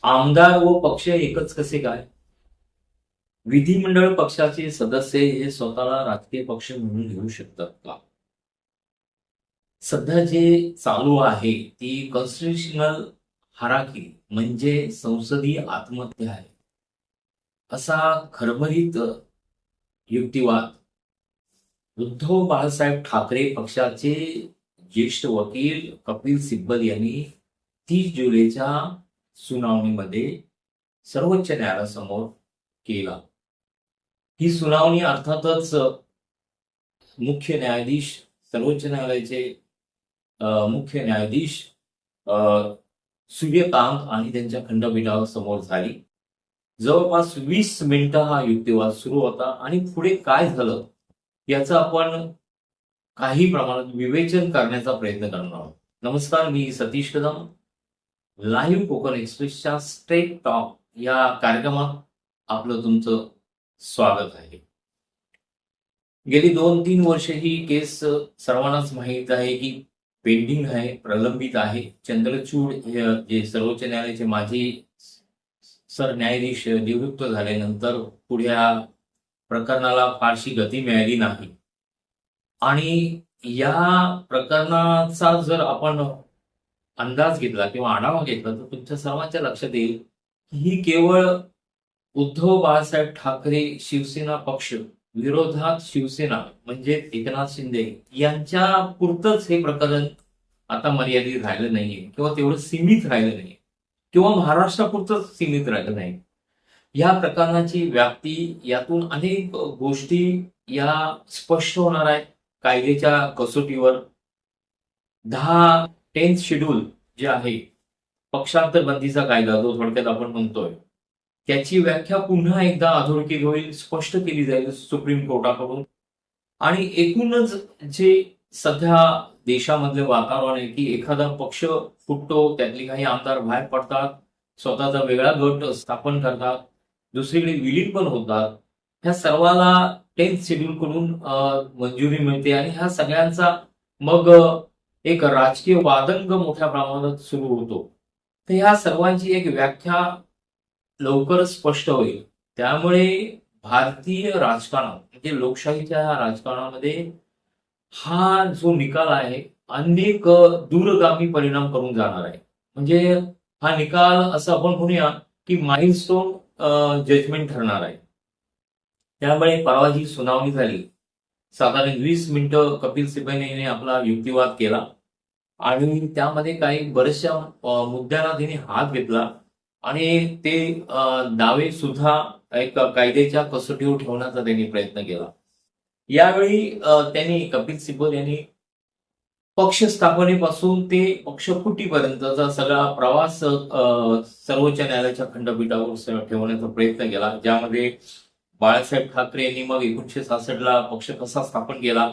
आमदार व पक्ष एकच कसे काय? विधिमंडळ पक्षाचे सदस्य हे स्वतःला राजकीय पक्ष म्हणून घेऊ शकतात का? सध्या जे चालू आहे ती कॉन्स्टिट्युशनल हाराकी म्हणजे संसदीय आत्महत्या आहे, असा खरमरीत युक्तिवाद उद्धव बाळासाहेब ठाकरे पक्षाचे ज्येष्ठ वकील कपिल सिब्बल यांनी 30 जुलैच्या सुनावणीमध्ये सर्वोच्च न्यायालयासमोर केला. ही सुनावणी अर्थातच मुख्य न्यायाधीश, सर्वोच्च न्यायालयाचे मुख्य न्यायाधीश सूर्यकांत आणि त्यांच्या खंडपीठावर समोर झाली. जवळपास 20 मिनिटं हा युक्तिवाद सुरू होता आणि पुढे काय झालं याचं आपण काही प्रमाणात विवेचन करण्याचा प्रयत्न करणार आहोत. नमस्कार, मी सतीश कदम. लाईव्ह कोकण एक्सप्रेसच्या स्ट्रेट टॉक या कार्यक्रमात आपलं तुमचं स्वागत आहे. गेली 2-3 वर्ष ही केस सर्वांनाच माहीत आहे की पेंडिंग आहे, प्रलंबित आहे. चंद्रचूड जे सर्वोच्च न्यायालयाचे माजी सरन्यायाधीश निवृत्त झाल्यानंतर पुढे या प्रकरणाला फारशी गती मिळाली नाही. आणि या प्रकरणाचा जर आपण अंदाज घेतला किंवा आढावा घेतला तर तुमच्या सर्वांच्या लक्षात येईल की ही केवळ उद्धव बाळासाहेब ठाकरे शिवसेना पक्ष विरोधात शिवसेना म्हणजे एकनाथ शिंदे यांच्या पुरतच हे प्रकरण आता मर्यादित राहिलं नाहीये किंवा तेवढं सीमित राहिलं नाही किंवा महाराष्ट्रापुरतंच सीमित राहिलं नाही. या प्रकरणाची व्याप्ती, यातून अनेक गोष्टी या स्पष्ट होणार आहेत. कायद्याच्या कसोटीवर 10th शेड्यूल जे आहे, पक्षांतर बंदीचा कायदा जो थोडक्यात आपण म्हणतोय, त्याची व्याख्या पुन्हा एकदा अधोरेखित होईल, स्पष्ट केली जाईल सुप्रीम कोर्टाकडून. आणि एकूणच जे सध्या देशामधले वातावरण आहे की एखादा पक्ष फुटतो, त्यातले काही आमदार बाहेर पडतात, स्वतःचा वेगळा गट स्थापन करतात, दुसरीकडे विलीन पण होतात. ह्या सर्वाला 10th शेड्यूल कडून मंजुरी मिळते आणि ह्या सगळ्यांचा मग एक राजकीय वादंग मोठ्या प्रमाणात सुरू होतो. तर ह्या सर्वांची एक व्याख्या लवकरच स्पष्ट होईल. त्यामुळे भारतीय राजकारण म्हणजे लोकशाहीच्या राजकारणामध्ये हा जो निकाल आहे अनेक दूरगामी परिणाम करून जाणार आहे. म्हणजे हा निकाल असं आपण म्हणूया की माइलस्टोन जजमेंट ठरणार आहे. त्यामुळे परवा जी सुनावणी झाली, साधारण 20 मिनिटं कपिल सिब्बल यांनी आपला युक्तिवाद केला आणि त्यामध्ये काही बऱ्याचशा मुद्द्यांना त्यांनी हात घेतला आणि ते दावे सुद्धा एक कायद्याच्या कसोटीवर ठेवण्याचा त्यांनी प्रयत्न केला. यावेळी त्यांनी कपिल सिब्बल यांनी पक्ष स्थापनेपासून ते पक्ष फुटीपर्यंतचा सगळा प्रवास सर्वोच्च न्यायालयाच्या खंडपीठावर ठेवण्याचा प्रयत्न केला, ज्यामध्ये बाळासाहेब ठाकरे यांनी मग 1966ला पक्ष कसा स्थापन केला,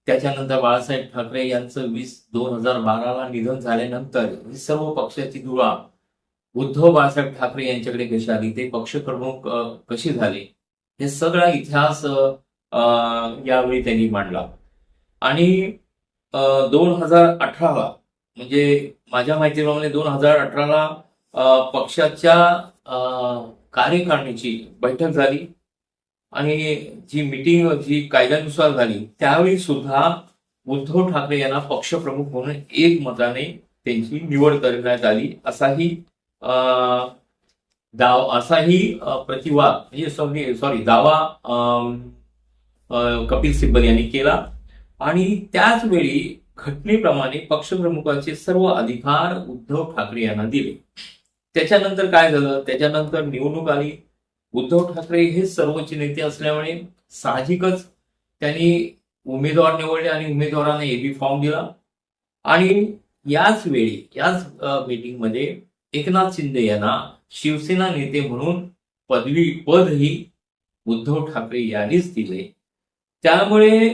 त्याच्यानंतर बाळासाहेब ठाकरे यांचं 2012ला निधन झाल्यानंतर ही सर्व पक्षाची धुळा उद्धव बाळासाहेब ठाकरे यांच्याकडे कशी आली, ते पक्षप्रमुख कशी झाले, हे सगळा इतिहास यावेळी त्यांनी मांडला. आणि 2018ला म्हणजे माझ्या माहितीप्रमाणे 2018ला पक्षाच्या कार्यकारिणीची बैठक झाली आणि जी मीटिंग जी कायद्यानुसार झाली त्यावेळी सुद्धा उद्धव ठाकरे यांना पक्षप्रमुख म्हणून एकमताने त्यांची निवड करण्यात आली, असाही प्रतिवाद म्हणजे दावा कपिल सिब्बल यांनी केला. आणि त्याच वेळी घटनेप्रमाणे पक्षप्रमुखाचे सर्व अधिकार उद्धव ठाकरे यांना दिले. त्याच्यानंतर काय झालं, त्याच्यानंतर निवडणूक आली. उद्धव ठाकरे हे सर्वोच्च नेते असल्यामुळे साहजिकच त्यांनी उमेदवार निवडले आणि उमेदवाराने एबी फॉर्म दिला. आणि याच मीटिंगमध्ये एकनाथ शिंदे यांना शिवसेना नेते म्हणून पदही उद्धव ठाकरे यांनीच दिले. त्यामुळे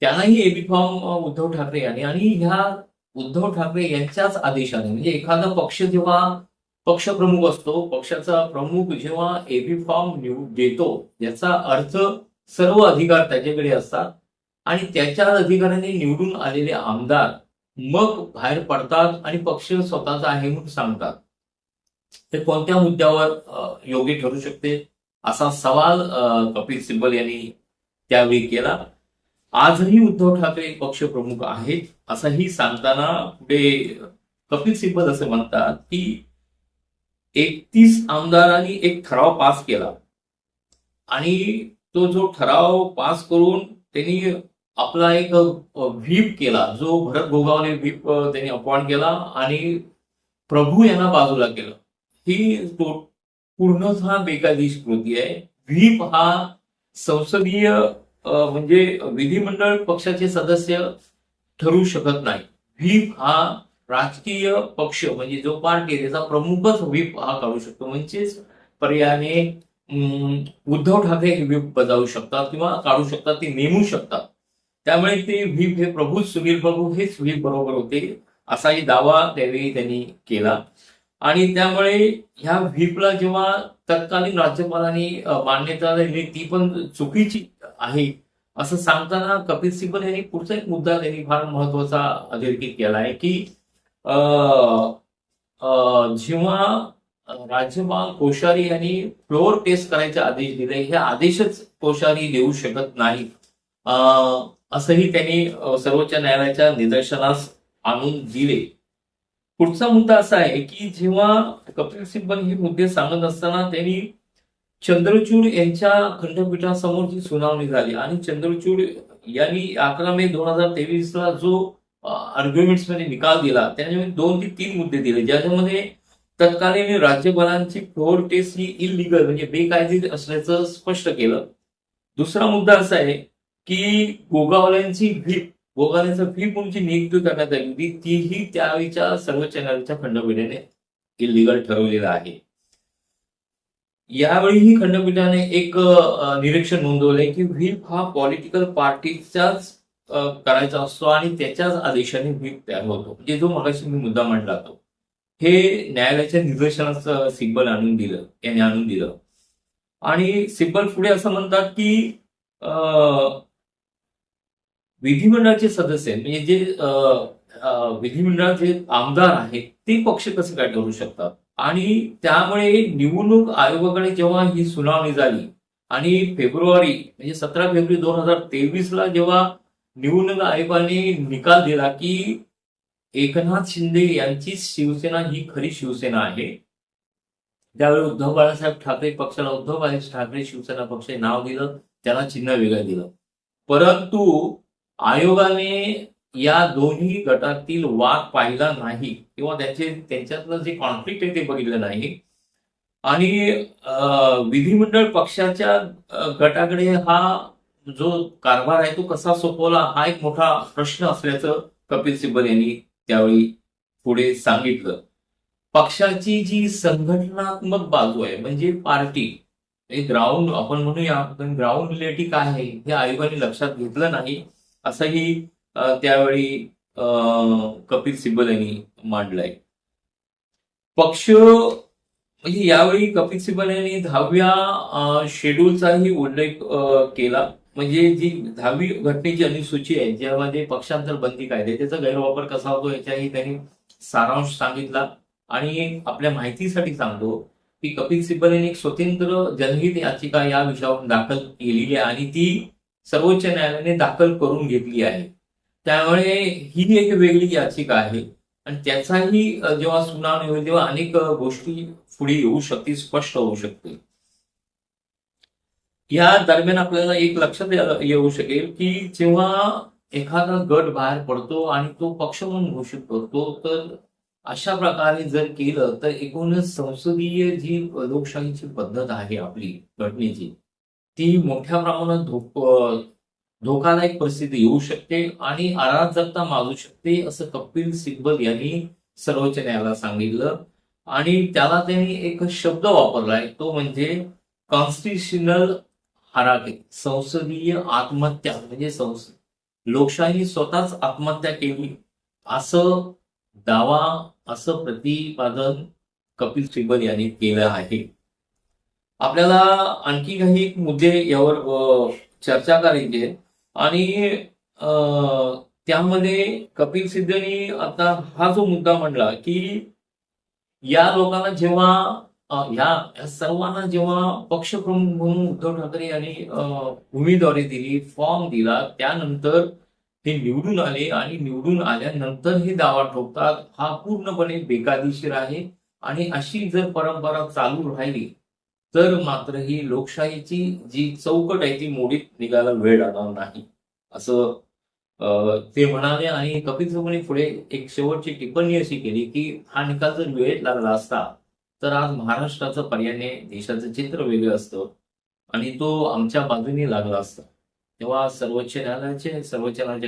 त्यांनाही एबी फॉर्म उद्धव ठाकरे यांनी, आणि ह्या उद्धव ठाकरे यांच्याच आदेशाने, म्हणजे एखादा पक्ष जेव्हा पक्षप्रमुख असतो, पक्षाचा प्रमुख जेव्हा एबी फॉर्म देतो, याचा अर्थ सर्व अधिकार त्याच्याकडे असतात आणि त्याच्या अधिकाराने निवडून आलेले आमदार मग बाहेर पडतात आणि पक्ष स्वतःचा आहे म्हणून सांगतात. ते कोणत्या मुद्द्यावर योग्य ठरू शकते असा सवाल कपिल सिब्बल यांनी त्यावेळी केला. आजही उद्धव ठाकरे पक्षप्रमुख आहेत असंही सांगताना पुढे कपिल सिब्बल असे म्हणतात की 31 आमदारांनी एक ठराव पास केला आणि तो जो ठराव पास करून त्यांनी आपला एक व्हीप केला, जो भरत गोगावले व्हीप त्यांनी अपॉइंट केला आणि प्रभू यांना बाजूला केलं. ही पूर्णतः बेकायदेशीर कृती आहे. व्हीप हा संसदीय म्हणजे विधिमंडळ पक्षाचे सदस्य ठरू शकत नाही. व्हीप हा राजकीय पक्ष म्हणजे जो पार्टी आहे त्याचा प्रमुखच व्हीप हा काढू शकतो. म्हणजेच पर्यायाने उद्धव ठाकरे हे व्हीप बजावू शकतात किंवा काढू शकतात, ते नेमू शकतात. त्यामुळे ते व्हीप हे प्रभू, सुनील प्रभू हेच व्हीप बरोबर होते असाही दावा त्यावेळी त्यांनी केला. आणि त्यामुळे ह्या व्हीपला जेव्हा तत्कालीन राज्यपालांनी मान्यता दिली ती पण चुकीची आहे असं सांगताना कपिल सिब्बल यांनी पुढचा एक मुद्दा त्यांनी फार महत्वाचा अधोरेखित केला आहे की जेव्हा राज्यपाल कोश्यारी यांनी फ्लोअर टेस्ट करायचे आदेश दिले, हे आदेशच कोश्यारी देऊ शकत नाही असंही त्यांनी सर्वोच्च न्यायालयाच्या निदर्शनास आणून दिले. पुढचा मुद्दा असा आहे की जेव्हा कपिल सिब्बल हे मुद्दे सांगत असताना त्यांनी चंद्रचूड यांच्या खंडपीठासमोर जी सुनावणी झाली आणि चंद्रचूड यांनी 11 मे 2023 ला जो आर्ग्युमेंट्स मध्ये निकाल दिला त्याच्यामध्ये 2 ते 3 मुद्दे दिले, ज्याच्यामध्ये तत्कालीन राज्यपालांची फ्लोअर टेस्ट ही इलिगल म्हणजे बेकायदेशीर असल्याचं स्पष्ट केलं. दुसरा मुद्दा असा आहे की गोगावल्यांची व्हीप म्हणून जी नियुक्ती करण्यात आली होती तीही त्यावेळीच्या सर्वोच्च न्यायालयाच्या खंडपीठाने इलिगल ठरवलेलं आहे. यावेळीही खंडपीठाने एक निरीक्षण नोंदवलंय की व्हीप हा पॉलिटिकल पार्टीचाच करायचा असतो आणि त्याच्याच आदेशाने व्हीप तयार होतो. म्हणजे जो मगाशी मी मुद्दा मांडला तो हे न्यायालयाच्या निदर्शनास सिब्बल यांनी आणून दिलं. आणि सिब्बल पुढे असं म्हणतात की विधिमंडळाचे सदस्य म्हणजे जे विधिमंडळाचे आमदार आहेत ते पक्ष कसे काय ठरू शकतात. आणि त्यामुळे निवडणूक आयोगाकडे जेव्हा ही सुनावणी झाली आणि फेब्रुवारी म्हणजे 17 फेब्रुवारी 2023 ला जेव्हा निवडणूक आयोगाने निकाल दिला की एकनाथ शिंदे यांची शिवसेना ही खरी शिवसेना आहे, त्यावेळी उद्धव बाळासाहेब ठाकरे पक्षाला उद्धव बाळासाहेब ठाकरे शिवसेना पक्ष नाव दिलं, त्याला चिन्ह वेगळं दिलं. परंतु आयोगाने या दोन्ही गटातील वाद पाहिला नाही किंवा त्यांच्यातलं जे कॉन्फ्लिक्ट आहे ते बघितलं नाही. आणि विधिमंडळ पक्षाच्या गटाकडे हा जो कारभार आहे तो कसा सोपवला हा एक मोठा प्रश्न असल्याचं कपिल सिब्बल यांनी त्यावेळी पुढे सांगितलं. पक्षाची जी संघटनात्मक बाजू आहे म्हणजे पार्टी ग्राउंड आपण म्हणूया, ग्राउंड रिलेटी काय आहे हे आयोगाने लक्षात घेतलं नाही असंही त्यावेळी कपिल सिब्बल यांनी मांडलंय. पक्ष म्हणजे यावेळी कपिल सिब्बल यांनी 10व्या शेड्यूलचाही उल्लेख केला. म्हणजे जी 10वी घटनेची अनुसूची आहे ज्यामध्ये पक्षांतर बंदी कायदे त्याचा गैरवापर कसा होतो याच्याही त्यांनी सारांश सांगितला. आणि आपल्या माहितीसाठी सांगतो की कपिल सिब्बल यांनी एक स्वतंत्र जनहित याचिका या विषयावर दाखल केलेली आहे आणि ती सर्वोच्च न्यायालयाने दाखल करून घेतली आहे. त्यामुळे ही एक वेगळी याचिका आहे आणि त्याचाही जेव्हा सुनावणी होईल तेव्हा अनेक गोष्टी पुढे येऊ शकतील, स्पष्ट होऊ शकतील. या दरम्यान आपल्याला एक लक्षात येऊ शकेल की जेव्हा एखादा गट बाहेर पडतो आणि तो पक्ष म्हणून घोषित करतो तर अशा प्रकारे जर केलं तर एकूणच संसदीय जी लोकशाहीची पद्धत आहे आपली घटनेची ती मोठ्या प्रमाणात धोकादायक परिस्थिती येऊ शकते आणि अराजकता माजू शकते असं कपिल सिब्बल यांनी सर्वोच्च न्यायालयाला सांगितलं. आणि त्याला त्यांनी एक शब्द वापरलाय तो म्हणजे कॉन्स्टिट्युशनल हराके, संसदीय आत्महत्या. म्हणजे लोकशाही स्वतःच आत्महत्या केली असं दावा, असं प्रतिपादन कपिल सिब्बल यांनी केलं आहे. आपल्याला आणखी काही मुद्दे यावर चर्चा करायची आहे आणि त्यामध्ये कपिल सिब्बलनी आता हा जो मुद्दा म्हणला की या लोकांना जेव्हा या सर्वांना जेव्हा पक्षप्रमुख म्हणून उद्धव ठाकरे यांनी उमेदवारी दिली, फॉर्म दिला, त्यानंतर ते निवडून आले आणि निवडून आल्यानंतर हे दावा ठोकतात, हा पूर्णपणे बेकायदेशीर आहे. आणि अशी जर परंपरा चालू राहिली तर मात्र ही लोकशाहीची जी चौकट आहे ती मोडीत निघायला वेळ लागणार नाही, असं ते म्हणाले. आणि कपिल सिब्बलने पुढे एक शेवटची टिप्पणी अशी केली की हा निकाल जर वेळेत लागला असता तर आज महाराष्ट्राचं पर्यायाने देशाचं चित्र वेगळं असतं आणि तो आमच्या बाजूने लागला असता. तेव्हा सर्वोच्च न्यायालयाचे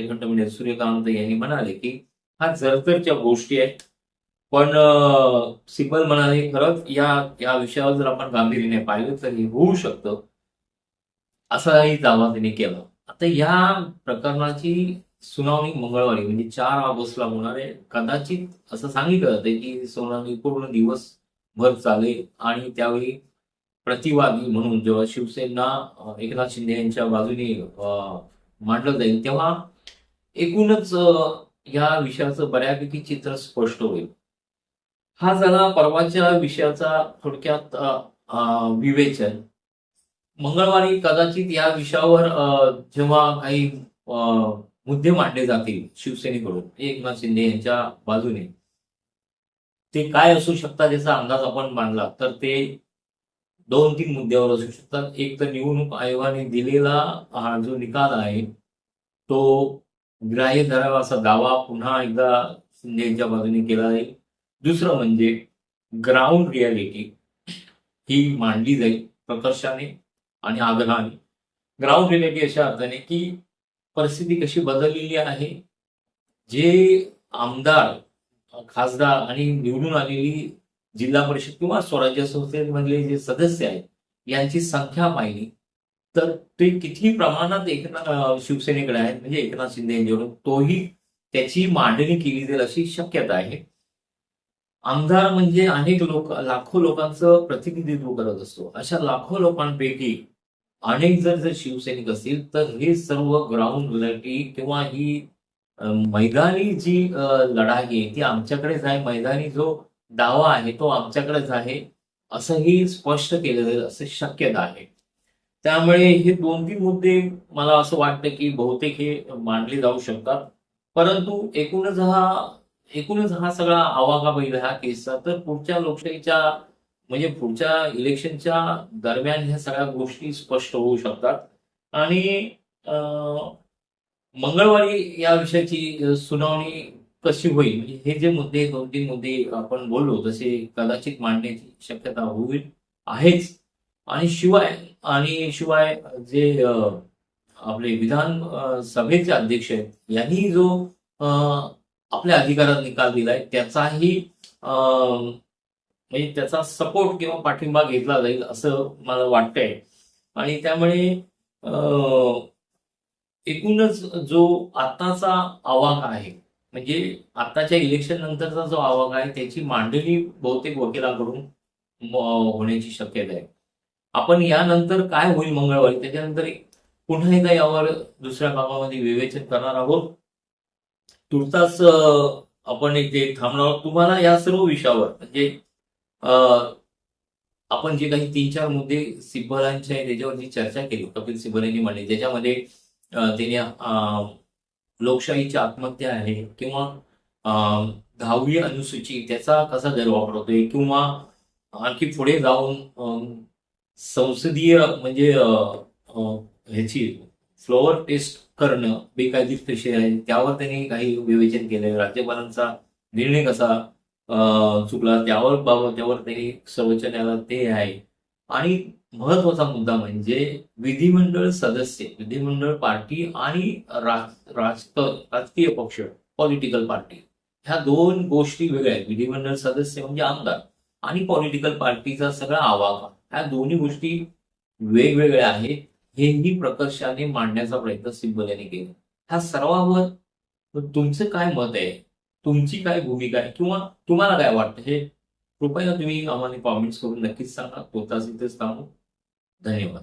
खंडपीठ सूर्यकांत यांनी म्हणाले की हा जरतरच्या गोष्टी आहेत. पण सिब्बल म्हणाले खरंच या विषयावर जर आपण गांभीर्याने पाहिलं तर हे होऊ शकतं, असाही दावा त्यांनी केला. आता या प्रकरणाची सुनावणी मंगळवारी म्हणजे 4 ऑगस्टला होणार आहे. कदाचित असं सांगितलं जातंय की सुनावणी पूर्ण दिवसभर चालेल आणि त्यावेळी प्रतिवादी म्हणून जेव्हा शिवसेना एकनाथ शिंदे यांच्या बाजूने मांडलं जाईल तेव्हा एकूणच या विषयाचं बऱ्यापैकी चित्र स्पष्ट होईल. हा झाला परवाच्या विषयाचा थोडक्यात विवेचन. मंगळवारी कदाचित या विषयावर जेव्हा काही मुद्दे मांडले जातील शिवसेनेकडून एकनाथ शिंदे यांच्या बाजूने, ते काय असू शकतात याचा अंदाज आपण मांडला तर ते 2-3 मुद्द्यावर असू शकतात. एक तर निवडणूक आयोगाने दिलेला हा जो निकाल आहे तो ग्राह्य धरावा असा दावा पुन्हा एकदा शिंदे यांच्या बाजूने केला जाईल. दुसरं म्हणजे ग्राउंड रियालिटी ही मांडली जाईल प्रकर्षाने आणि आग्रहाने. ग्राउंड रियालिटी अशा अर्थाने की परिस्थिती कशी बदललेली आहे, जे आमदार, खासदार आणि निवडून आलेली जिल्हा परिषद किंवा स्वराज्य संस्थेमधले जे सदस्य आहेत यांची संख्या पाहिली तर ते किती प्रमाणात शिवसेनेकडे आहेत म्हणजे एकनाथ शिंदे यांच्याकडून, तोही त्याची मांडणी केली जाईल अशी शक्यता आहे. आमदार म्हणजे अनेक लोक, लाखो लोकांचं प्रतिनिधित्व करत असतो. अशा लाखो लोकांपैकी अनेक जर शिवसैनिक असतील तर हे सर्व ग्राउंड रियालिटी किंवा ही मैदानी जी लढाई आहे ती आमच्याकडेच आहे, मैदानी जो दावा आहे तो आमच्याकडेच आहे, असंही स्पष्ट केलं जाईल असं शक्यता आहे. त्यामुळे हे 2-3 मुद्दे मला असं वाटतं की बहुतेक हे मांडले जाऊ शकतात. परंतु एकूणच हा सगळा आवाका पहिला ह्या केसचा, तर पुढच्या लोकशाहीच्या म्हणजे पुढच्या इलेक्शनच्या दरम्यान ह्या सगळ्या गोष्टी स्पष्ट होऊ शकतात. आणि मंगळवारी या विषयाची सुनावणी कशी होईल म्हणजे हे जे मुद्दे 2-3 मुद्दे आपण बोललो तसे कदाचित मांडण्याची शक्यता होईल आहेच. आणि शिवाय जे आपले विधान सभेचे अध्यक्ष आहेत यांनी जो आपल्या अधिकारात निकाल दिलाय त्याचाही म्हणजे त्याचा सपोर्ट किंवा पाठिंबा घेतला जाईल असं मला वाटतंय. आणि त्यामुळे एकूणच जो आताचा आवाका आहे म्हणजे आताच्या इलेक्शन नंतरचा जो आवाका आहे त्याची मांडणी बहुतेक वकिलांकडून होण्याची शक्यता आहे. आपण यानंतर काय होईल मंगळवारी त्याच्यानंतर पुन्हा एकदा यावर दुसऱ्या भागामध्ये विवेचन करणार आहोत. तुर्तास आपण इथे थांबणार आहोत. तुम्हाला या सर्व विषयावर म्हणजे आपण जे काही 3-4 मुद्दे सिब्बलांच्या त्याच्यावरची चर्चा केली, कपिल सिब्बल यांनी मांडली, ज्याच्यामध्ये त्यांनी लोकशाहीची आत्महत्या आहे किंवा 10वी अनुसूची त्याचा कसा गैरवापर होतोय किंवा आणखी पुढे जाऊन संसदीय म्हणजे ह्याची फ्लोअर टेस्ट करणं बेकायदेशीर आहे त्यावर त्यांनी काही विवेचन केलं. राज्यपालांचा निर्णय कसा चुकला त्यावर त्यांनी सर्वोच्च न्यायालयात ते आहे. आणि महत्वाचा मुद्दा म्हणजे विधिमंडळ सदस्य, विधिमंडळ पार्टी आणि राजकीय पक्ष, पॉलिटिकल पार्टी, ह्या 2 गोष्टी वेगळ्या आहेत. विधिमंडळ सदस्य म्हणजे आमदार आणि पॉलिटिकल पार्टीचा सगळा आवाका, ह्या दोन्ही गोष्टी वेगवेगळ्या आहेत. हेही प्रकर्षाने मांडण्याचा प्रयत्न सिब्बल यांनी केला. ह्या सर्वांवर तुमचं काय मत आहे, तुमची काय भूमिका आहे किंवा तुम्हाला काय वाटतं हे कृपया तुम्ही आम्हाला कॉमेंट्स करून नक्कीच सांगा. तोताच इथेच थांबू. धन्यवाद.